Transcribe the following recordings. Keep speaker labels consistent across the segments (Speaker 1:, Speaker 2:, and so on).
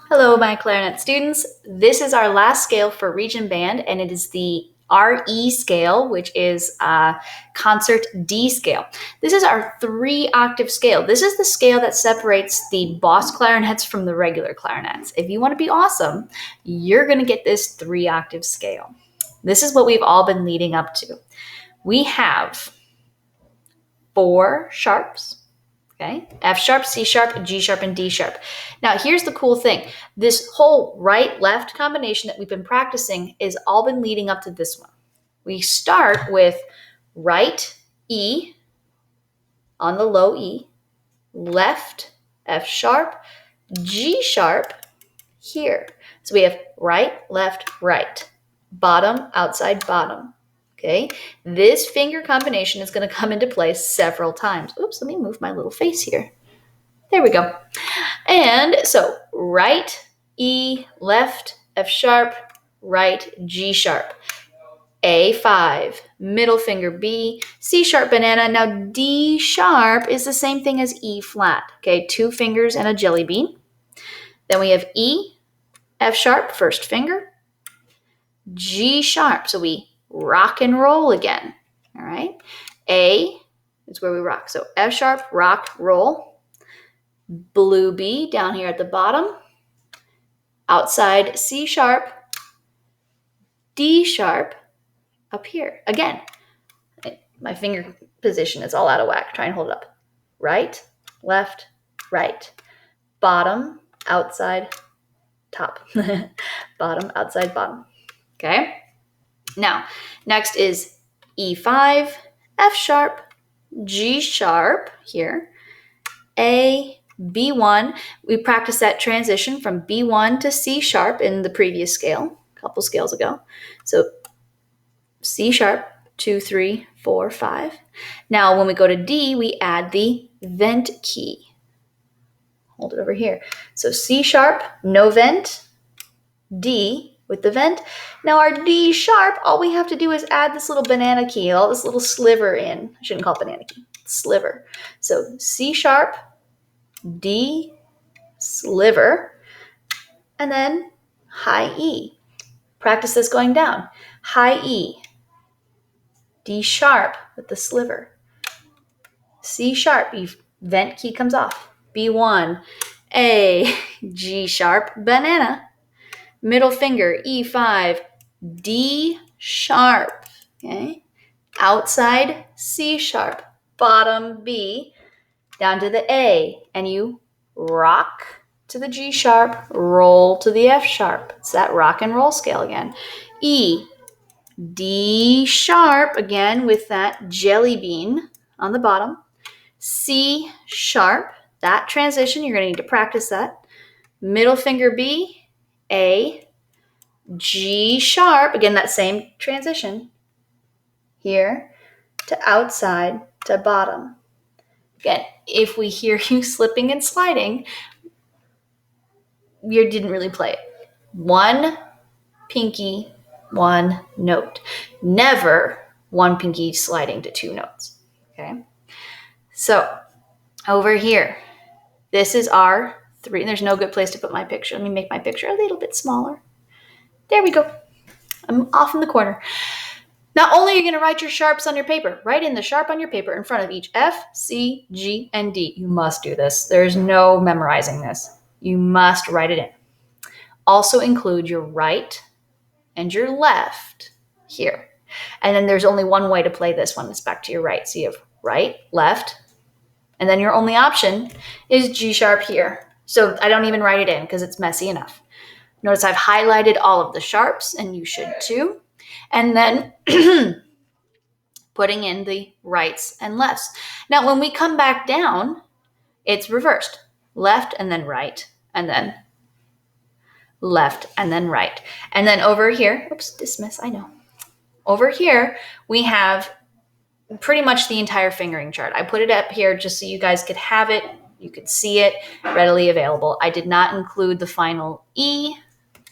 Speaker 1: Hello, my clarinet students. This is our last scale for region band, and it is the RE scale, which is concert D scale. This is our 3-octave scale. This is the scale that separates the boss clarinets from the regular clarinets. If you want to be awesome, you're going to get this 3-octave scale. This is what we've all been leading up to. We have 4 sharps. Okay, F sharp, C sharp, G sharp, and D sharp. Now, here's the cool thing. This whole right-left combination that we've been practicing is all been leading up to this one. We start with right E on the low E, left F sharp, G sharp here. So we have right, left, right, bottom, outside, bottom. Okay, this finger combination is going to come into play several times. Oops, let me move my little face here. There we go. And so right, E, left, F sharp, right, G sharp, A5, middle finger B, C sharp banana. Now D sharp is the same thing as E flat. Okay, 2 fingers and a jelly bean. Then we have E, F sharp, first finger, G sharp. So we rock and roll again. All right. A is where we rock. So F sharp, rock, roll. Blue B down here at the bottom. Outside C sharp, D sharp up here. Again, my finger position is all out of whack. Try and hold it up. Right, left, right. Bottom, outside, top. Bottom, outside, bottom. Okay. Now, next is E5, F sharp, G sharp here, A, B1. We practiced that transition from B1 to C sharp in the previous scale, a couple scales ago. So C sharp, 2, 3, 4, 5. Now, when we go to D, we add the vent key. Hold it over here. So C sharp, no vent, D with the vent. Now our D sharp, all we have to do is add this little banana key, all this little sliver in. I shouldn't call it banana key, sliver. So C sharp, D, sliver, and then high E. Practice this going down. High E, D sharp with the sliver, C sharp, vent key comes off, B1, A, G sharp, banana, middle finger, E5, D sharp, okay? Outside, C sharp, bottom B, down to the A, and you rock to the G sharp, roll to the F sharp. It's that rock and roll scale again. E, D sharp, again with that jelly bean on the bottom. C sharp, that transition, you're gonna need to practice that. Middle finger B, A, G sharp, again, that same transition here to outside to bottom. Again, if we hear you slipping and sliding, you didn't really play it. 1 pinky, 1 note. Never 1 pinky sliding to 2 notes. Okay. So over here, this is our 3. There's no good place to put my picture. Let me make my picture a little bit smaller. There we go. I'm off in the corner. Not only are you going to write your sharps on your paper, write in the sharp on your paper in front of each F, C, G, and D. You must do this. There's no memorizing this. You must write it in. Also include your right and your left here. And then there's only one way to play this one. It's back to your right. So you have right, left, and then your only option is G sharp here. So I don't even write it in because it's messy enough. Notice I've highlighted all of the sharps, and you should too. And then putting in the rights and lefts. Now, when we come back down, it's reversed. Left and then right, and then left and then right. And then over here, oops, dismiss, I know. Over here, we have pretty much the entire fingering chart. I put it up here just so you guys could have it. You could see it readily available. I did not include the final E,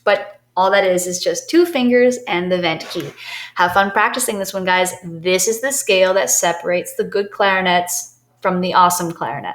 Speaker 1: but all that is just 2 fingers and the vent key. Have fun practicing this one, guys. This is the scale that separates the good clarinets from the awesome clarinet.